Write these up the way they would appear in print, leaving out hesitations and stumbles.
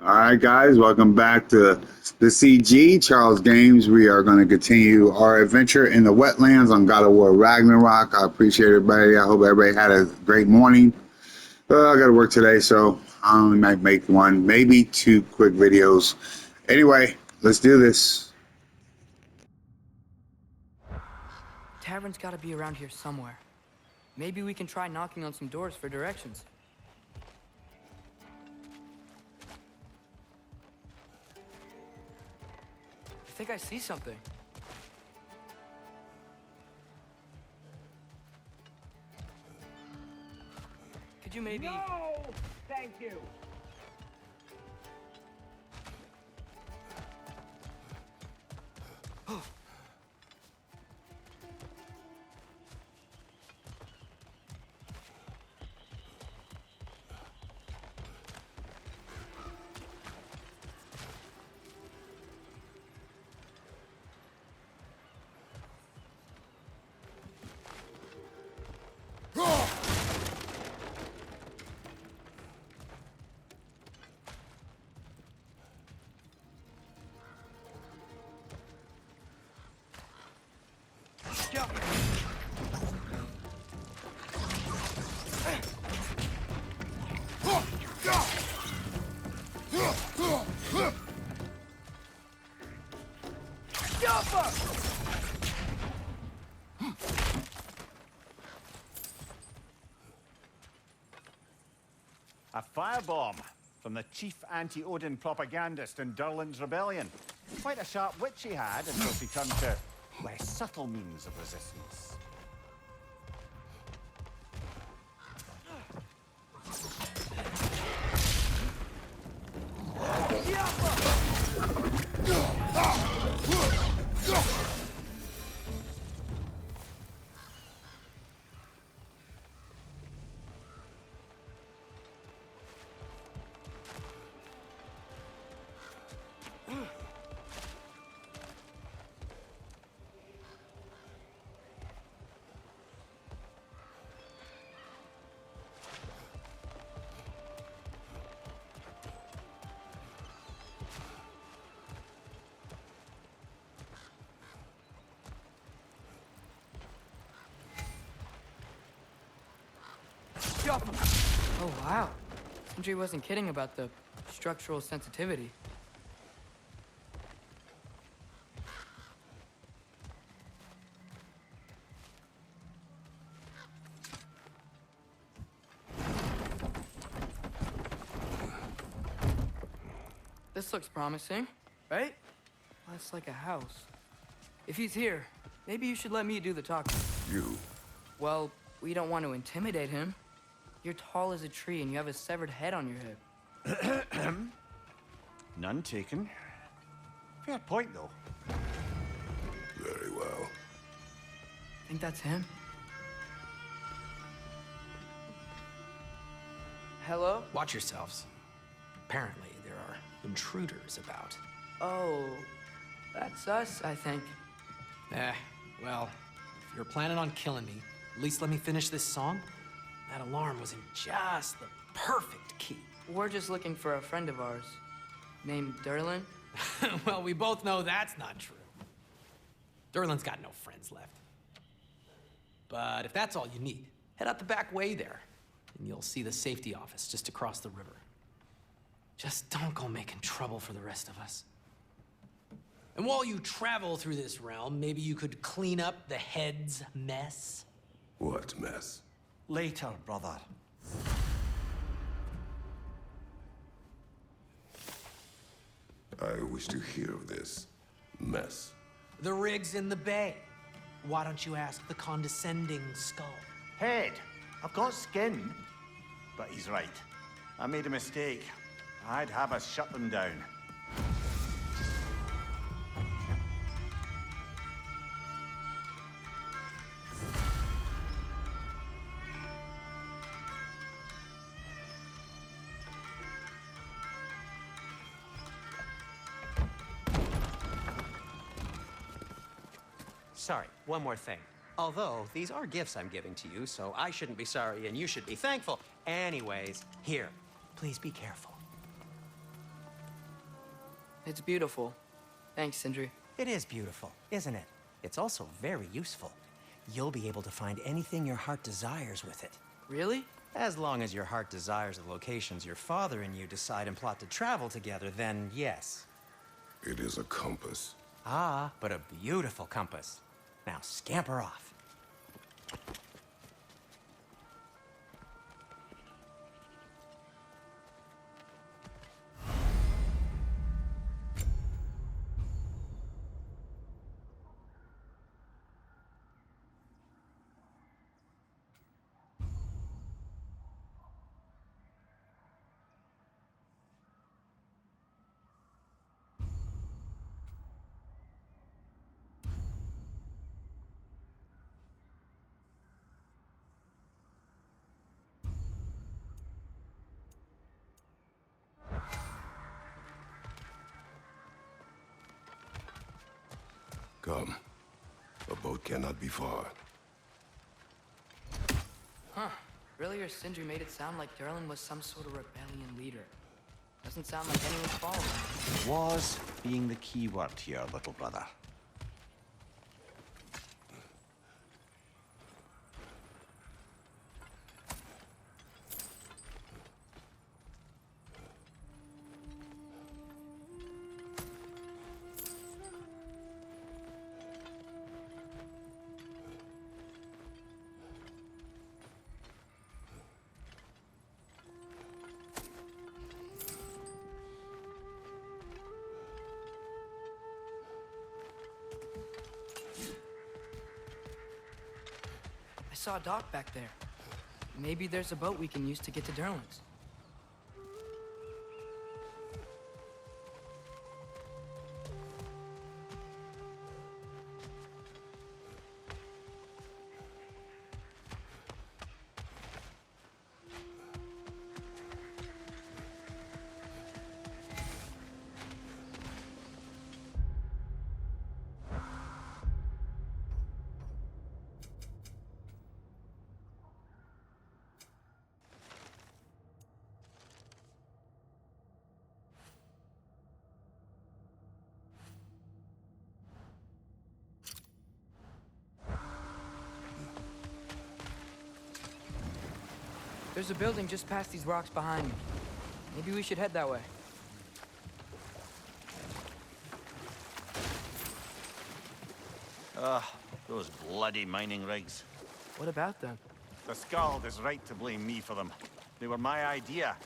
All right, guys, welcome back to the CG Charles Games. We are going to continue our adventure in the wetlands on God of War Ragnarok. I appreciate everybody. I hope everybody had a great morning. I got to work today, so I only might make one, maybe two quick videos. Anyway, let's do this. Tavern's got to be around here somewhere. Maybe we can try knocking on some doors for directions. I think I see something. Could you maybe... No! Thank you! A firebomb from the chief anti-Odin propagandist in Durlin's rebellion. Quite a sharp wit she had until she turned to less subtle means of resistance. Oh, wow. Sindri wasn't kidding about the structural sensitivity. This looks promising, right? Less like a house. If he's here, maybe you should let me do the talking. You? Well, we don't want to intimidate him. You're tall as a tree and you have a severed head on your head. None taken. Fair point, though. Very well. Think that's him? Hello? Watch yourselves. Apparently, there are intruders about. Oh, that's us, I think. Well, if you're planning on killing me, at least let me finish this song. That alarm was in just the perfect key. We're just looking for a friend of ours, named Durlin. Well, we both know that's not true. Durlin's got no friends left. But if that's all you need, head out the back way there, and you'll see the safety office just across the river. Just don't go making trouble for the rest of us. And while you travel through this realm, maybe you could clean up the head's mess. What mess? Later, brother. I wish to hear of this mess. The rig's in the bay. Why don't you ask the condescending skull? Head. I've got skin. But he's right. I made a mistake. I'd have us shut them down. Sorry, one more thing. Although, these are gifts I'm giving to you, so I shouldn't be sorry, and you should be thankful. Anyways, here, please be careful. It's beautiful. Thanks, Sindri. It is beautiful, isn't it? It's also very useful. You'll be able to find anything your heart desires with it. Really? As long as your heart desires the locations your father and you decide and plot to travel together, then yes. It is a compass. Ah, but a beautiful compass. Now scamper off. Come. A boat cannot be far. Huh. Earlier, Sindri made it sound like Durlin was some sort of rebellion leader. Doesn't sound like anyone's following him. Was being the key word here, little brother. I saw a dock back there. Maybe there's a boat we can use to get to Durlin's. There's a building just past these rocks behind me. Maybe we should head that way. Those bloody mining rigs. What about them? The Skald is right to blame me for them. They were my idea.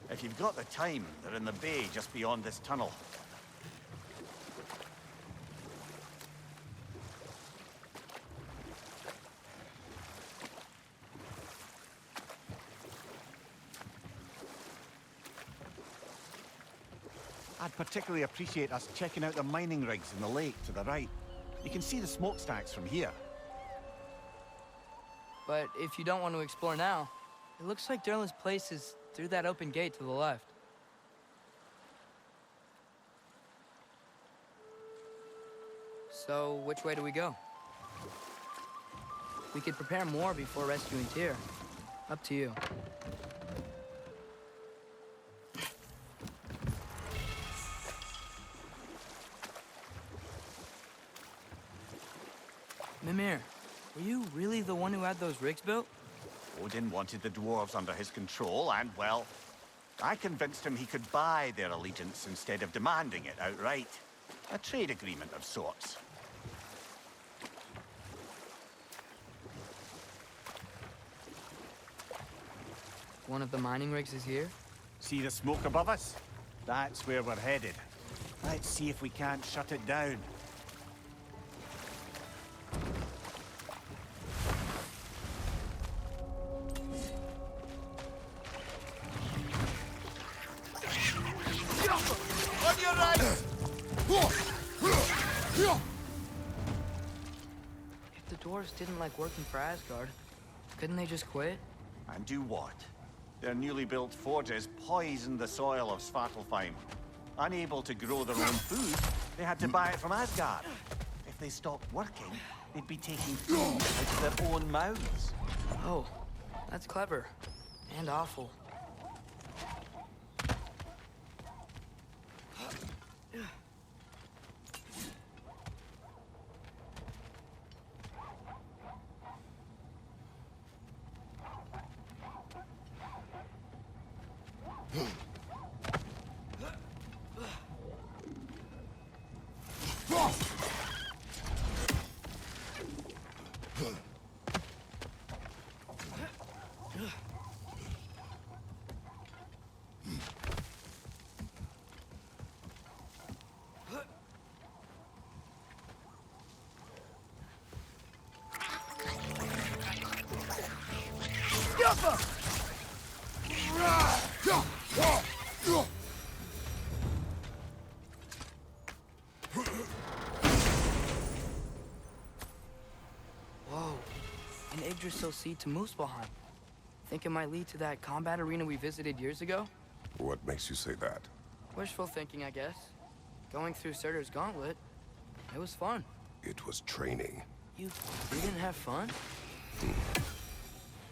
If you've got the time, they're in the bay just beyond this tunnel. I'd particularly appreciate us checking out the mining rigs in the lake to the right. You can see the smokestacks from here. But if you don't want to explore now, it looks like Durlin's place is through that open gate to the left. So, which way do we go? We could prepare more before rescuing Tyr. Up to you. Mimir, were you really the one who had those rigs built? Odin wanted the dwarves under his control, and, well, I convinced him he could buy their allegiance instead of demanding it outright. A trade agreement of sorts. One of the mining rigs is here? See the smoke above us? That's where we're headed. Let's see if we can't shut it down. On your right! If the dwarves didn't like working for Asgard, couldn't they just quit? And do what? Their newly built forges poisoned the soil of Svartalfheim. Unable to grow their own food, they had to buy it from Asgard. If they stopped working, they'd be taking food out of their own mouths. Oh, that's clever. And awful. Yggdrasil to Muspelheim. Think it might lead to that combat arena we visited years ago? What makes you say that? Wishful thinking, I guess. Going through Surtur's gauntlet, it was fun. It was training. You didn't have fun?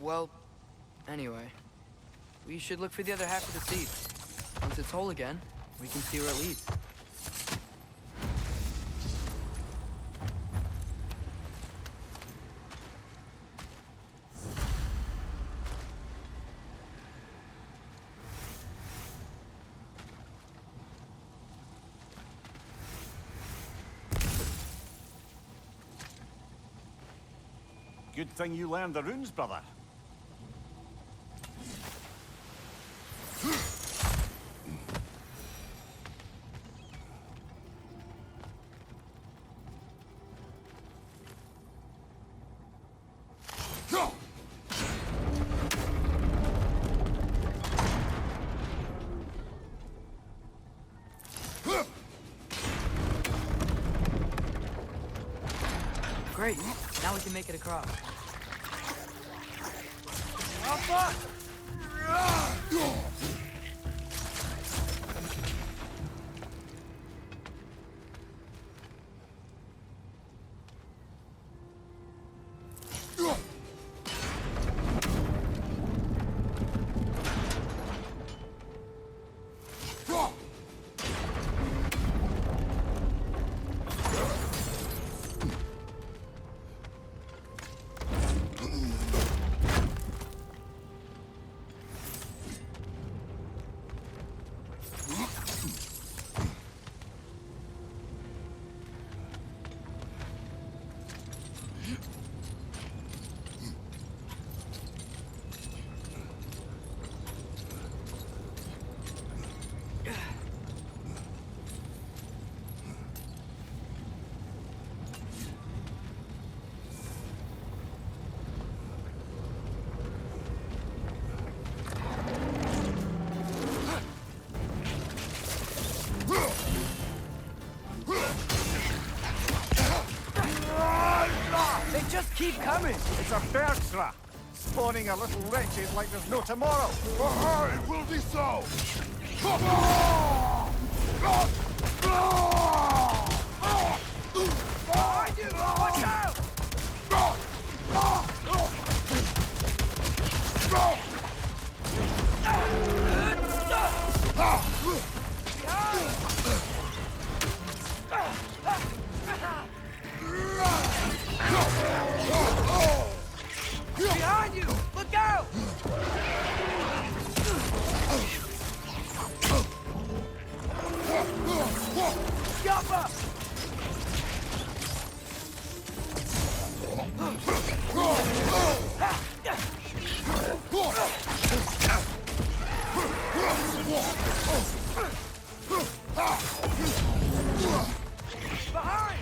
Well, anyway, we should look for the other half of the seed. Once it's whole again, we can see where it leads. Good thing you learned the runes, brother. Great, now we can make it across. They just keep coming! It's a Bergsra, spawning a little wretches like there's no tomorrow. It will be so! Watch out! Behind you! Look out! Jump up! Behind!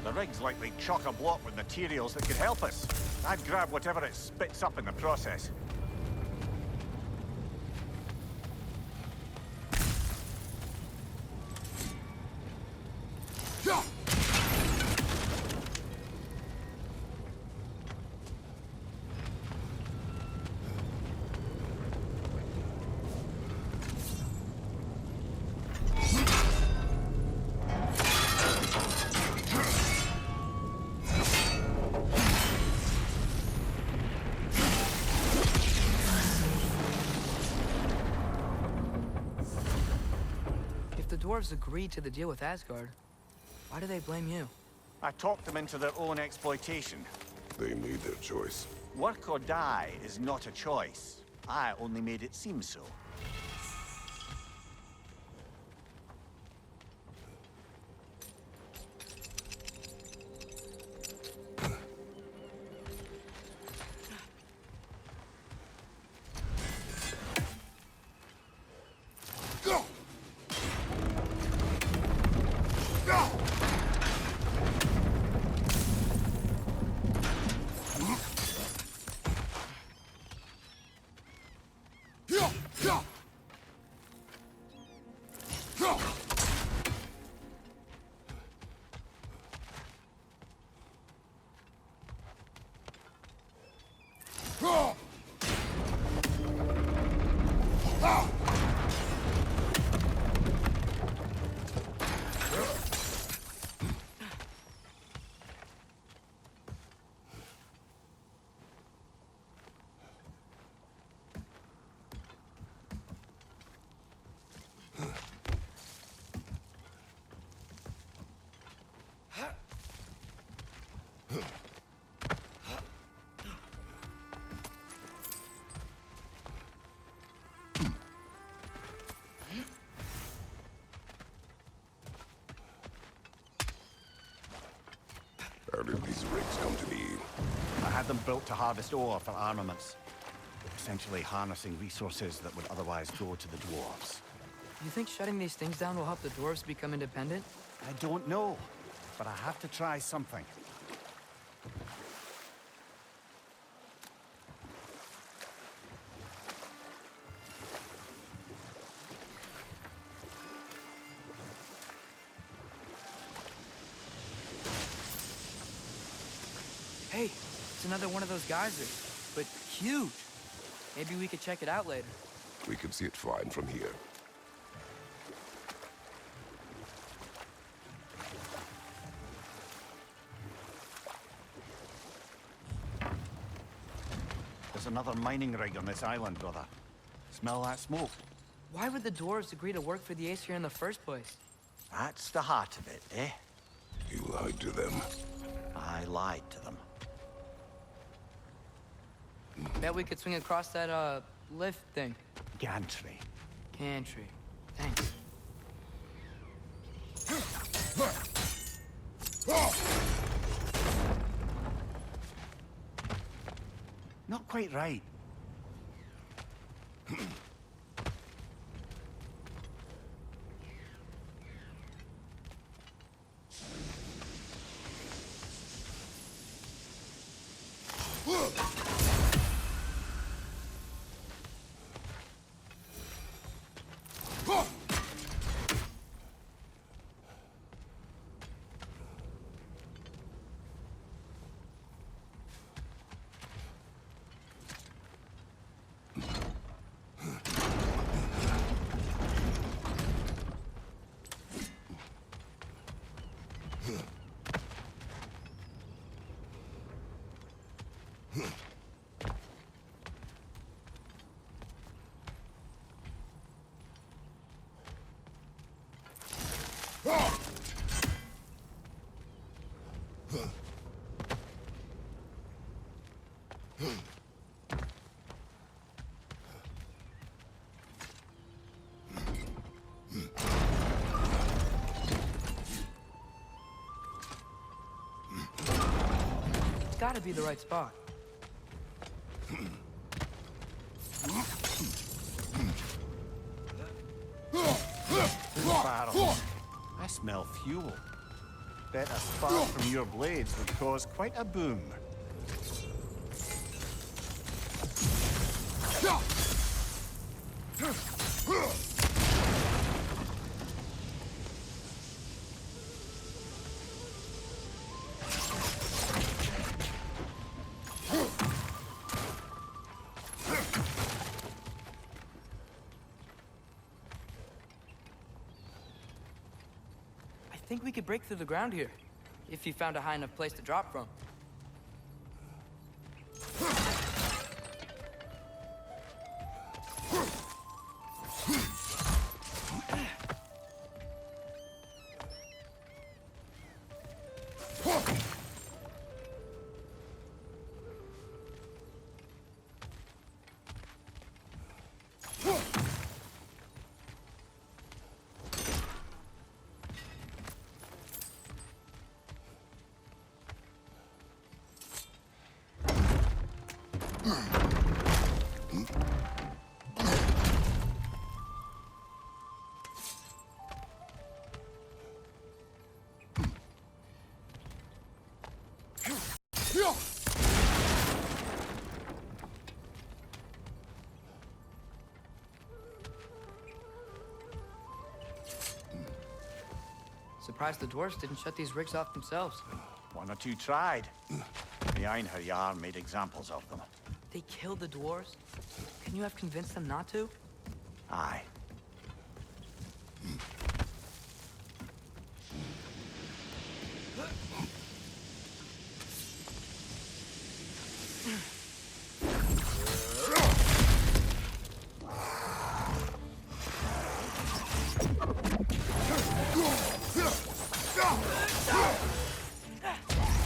The rig's likely chock-a-block with materials that could help us. I'd grab whatever it spits up in the process. If the dwarves agreed to the deal with Asgard, why do they blame you? I talked them into their own exploitation. They made their choice. Work or die is not a choice. I only made it seem so. How did these rigs come to be? I had them built to harvest ore for armaments. Essentially harnessing resources that would otherwise go to the dwarves. You think shutting these things down will help the dwarves become independent? I don't know, but I have to try something. Hey, it's another one of those geysers, but huge. Maybe we could check it out later. We can see it fine from here. There's another mining rig on this island, brother. Smell that smoke? Why would the dwarves agree to work for the Aesir in the first place? That's the heart of it, eh? You lied to them. I lied to them. Bet we could swing across that, lift thing. Gantry. Gantry. Thanks. Not quite right. Gotta be the right spot. Barrel. I smell fuel. Bet a spark from your blades would cause quite a boom. I think we could break through the ground here, if you found a high enough place to drop from. Surprised the dwarves didn't shut these rigs off themselves. One or two tried. The Einherjar made examples of them. They killed the dwarves? Can you have convinced them not to? Aye.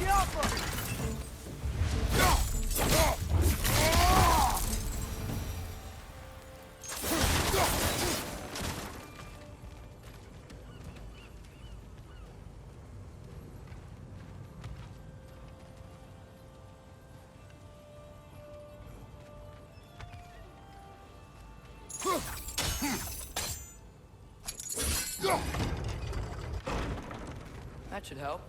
Get off him! That should help.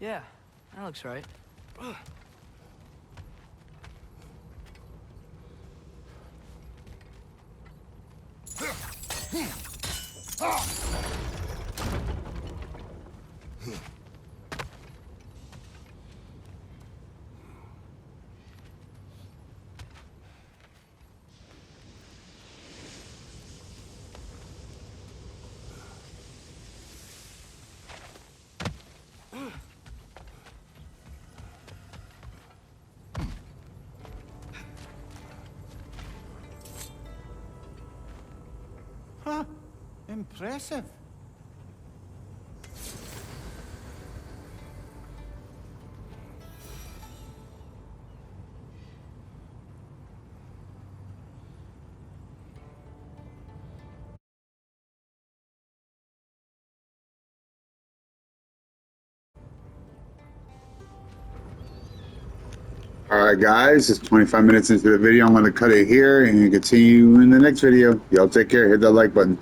Yeah, that looks right. Huh. Impressive. All right, guys, it's 25 minutes into the video. I'm going to cut it here and continue in the next video. Y'all take care. Hit that like button.